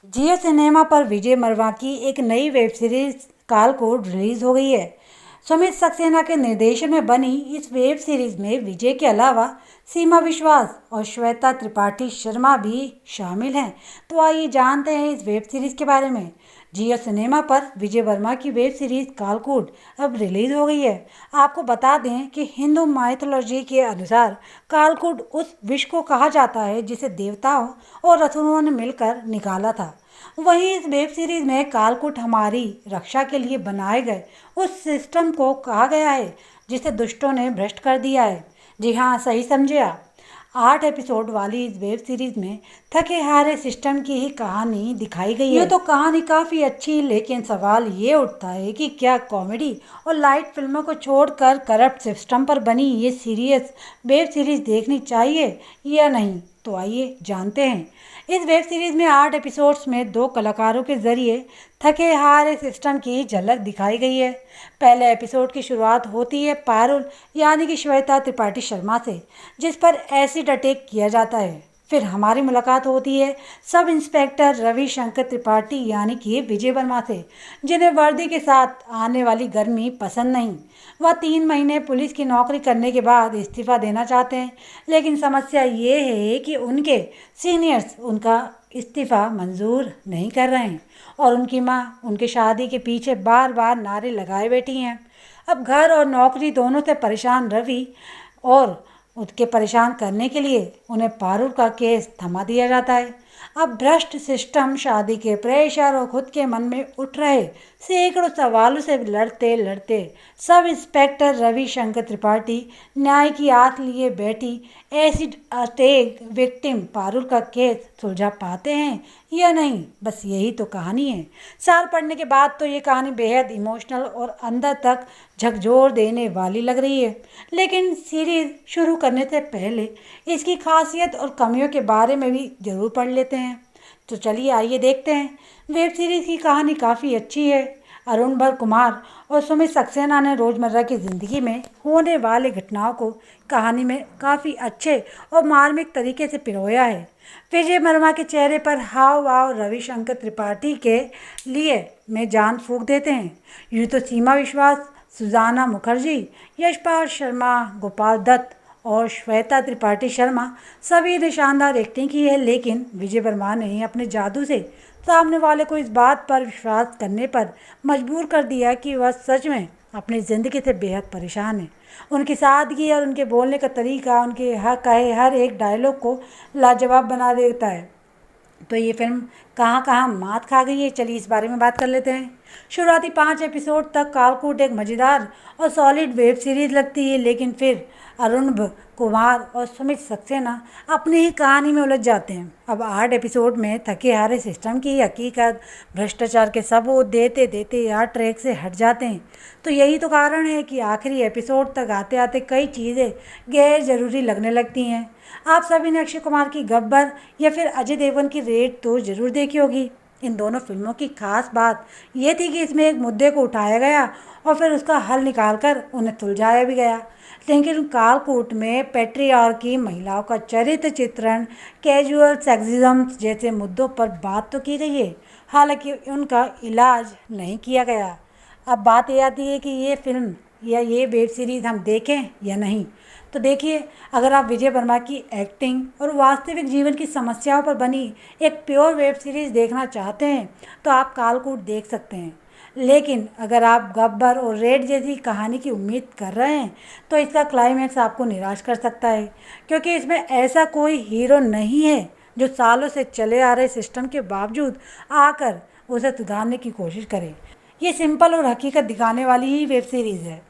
जियो cinema पर विजय मर्वा की एक नई वेब सीरीज कालकोट रिलीज हो गई है। सुमित सक्सेना के निर्देशन में बनी इस वेब सीरीज में विजय के अलावा सीमा विश्वास और श्वेता त्रिपाठी शर्मा भी शामिल हैं। तो आइए जानते हैं इस वेब सीरीज के बारे में। जियो सिनेमा पर विजय वर्मा की वेब सीरीज कालकूट अब रिलीज हो गई है। आपको बता दें कि हिंदू माइथोलॉजी के अनुसार कालकूट उस विष को कहा जाता है जिसे देवताओं और असुरों ने मिलकर निकाला था। वहीं इस वेब सीरीज में कालकूट हमारी रक्षा के लिए बनाए गए उस सिस्टम को कहा गया है जिसे दुष्टों ने भ्रष्ट कर दिया है। जी हाँ, सही समझे आप। 8 एपिसोड वाली इस वेब सीरीज में थके हारे सिस्टम की ही कहानी दिखाई गई है। ये तो कहानी काफ़ी अच्छी, लेकिन सवाल ये उठता है कि क्या कॉमेडी और लाइट फिल्मों को छोड़कर करप्ट सिस्टम पर बनी ये सीरियस वेब सीरीज देखनी चाहिए या नहीं। तो आइए जानते हैं। इस वेब सीरीज में 8 एपिसोड्स में 2 कलाकारों के जरिए थके हारे सिस्टम की झलक दिखाई गई है। पहले एपिसोड की शुरुआत होती है पारुल यानी कि श्वेता त्रिपाठी शर्मा से, जिस पर एसिड अटैक किया जाता है। फिर हमारी मुलाकात होती है सब इंस्पेक्टर रविशंकर त्रिपाठी यानी कि विजय वर्मा से, जिन्हें वर्दी के साथ आने वाली गर्मी पसंद नहीं। वह 3 महीने पुलिस की नौकरी करने के बाद इस्तीफा देना चाहते हैं, लेकिन समस्या ये है कि उनके सीनियर्स उनका इस्तीफा मंजूर नहीं कर रहे हैं और उनकी माँ उनके शादी के पीछे बार बार नारे लगाए बैठी हैं। अब घर और नौकरी दोनों से परेशान रवि और उसके परेशान करने के लिए उन्हें पारुल का केस थमा दिया जाता है। अब भ्रष्ट सिस्टम, शादी के प्रेशर और खुद के मन में उठ रहे सैकड़ों सवालों से लड़ते लड़ते सब इंस्पेक्टर रविशंकर त्रिपाठी न्याय की आस लिए बैठी एसिड अटैक विक्टिम पारुल का केस सुलझा पाते हैं या नहीं। बस यही तो कहानी है। साल पढ़ने के बाद तो ये कहानी बेहद इमोशनल और अंदर तक झकझोर देने वाली लग रही है, लेकिन सीरीज शुरू करने से पहले इसकी खासियत और कमियों के बारे में भी ज़रूर पढ़ लेते हैं। तो चलिए आइए देखते हैं। वेब सीरीज़ की कहानी काफ़ी अच्छी है। अरुण भर कुमार और सुमित सक्सेना ने रोज़मर्रा की ज़िंदगी में होने वाले घटनाओं को कहानी में काफ़ी अच्छे और मार्मिक तरीके से पिरोया है। विजय वर्मा के चेहरे पर हाव भाव रविशंकर त्रिपाठी के लिए में जान फूंक देते हैं। यूँ तो सीमा विश्वास, सुजाना मुखर्जी, यशपाल शर्मा, गोपाल दत्त और श्वेता त्रिपाठी शर्मा सभी ने शानदार एक्टिंग की है, लेकिन विजय वर्मा ने अपने जादू से सामने वाले को इस बात पर विश्वास करने पर मजबूर कर दिया कि वह सच में अपनी ज़िंदगी से बेहद परेशान है। उनकी सादगी और उनके बोलने का तरीका उनके हर एक डायलॉग को लाजवाब बना देता है। तो ये फिल्म कहाँ कहाँ मात खा गई है, चलिए इस बारे में बात कर लेते हैं। शुरुआती 5 एपिसोड तक कालकूट एक मज़ेदार और सॉलिड वेब सीरीज़ लगती है, लेकिन फिर अरुण कुमार और सुमित सक्सेना अपनी ही कहानी में उलझ जाते हैं। अब 8 एपिसोड में थके हारे सिस्टम की हकीकत, भ्रष्टाचार के सबूत देते देते यार ट्रैक से हट जाते हैं। तो यही तो कारण है कि आखिरी एपिसोड तक आते आते कई चीज़ें गैर ज़रूरी लगने लगती हैं। आप सभी ने अक्षय कुमार की गब्बर या फिर अजय देवगन की रेड तो ज़रूर देखी होगी। इन दोनों फिल्मों की खास बात यह थी कि इसमें एक मुद्दे को उठाया गया और फिर उसका हल निकालकर उन्हें सुलझाया भी गया। लेकिन कालकूट में पैट्रियार्की, महिलाओं का चरित्र चित्रण, कैजुअल सेक्सिज्म जैसे मुद्दों पर बात तो की गई है, हालांकि उनका इलाज नहीं किया गया। अब बात ये आती है कि ये फिल्म या ये वेब सीरीज़ हम देखें या नहीं। तो देखिए, अगर आप विजय वर्मा की एक्टिंग और वास्तविक जीवन की समस्याओं पर बनी एक प्योर वेब सीरीज़ देखना चाहते हैं तो आप कालकूट देख सकते हैं। लेकिन अगर आप गब्बर और रेड जैसी कहानी की उम्मीद कर रहे हैं तो इसका क्लाइमैक्स आपको निराश कर सकता है, क्योंकि इसमें ऐसा कोई हीरो नहीं है जो सालों से चले आ रहे सिस्टम के बावजूद आकर उसे सुधारने की कोशिश करे। ये सिंपल और हकीकत दिखाने वाली ही वेब सीरीज़ है।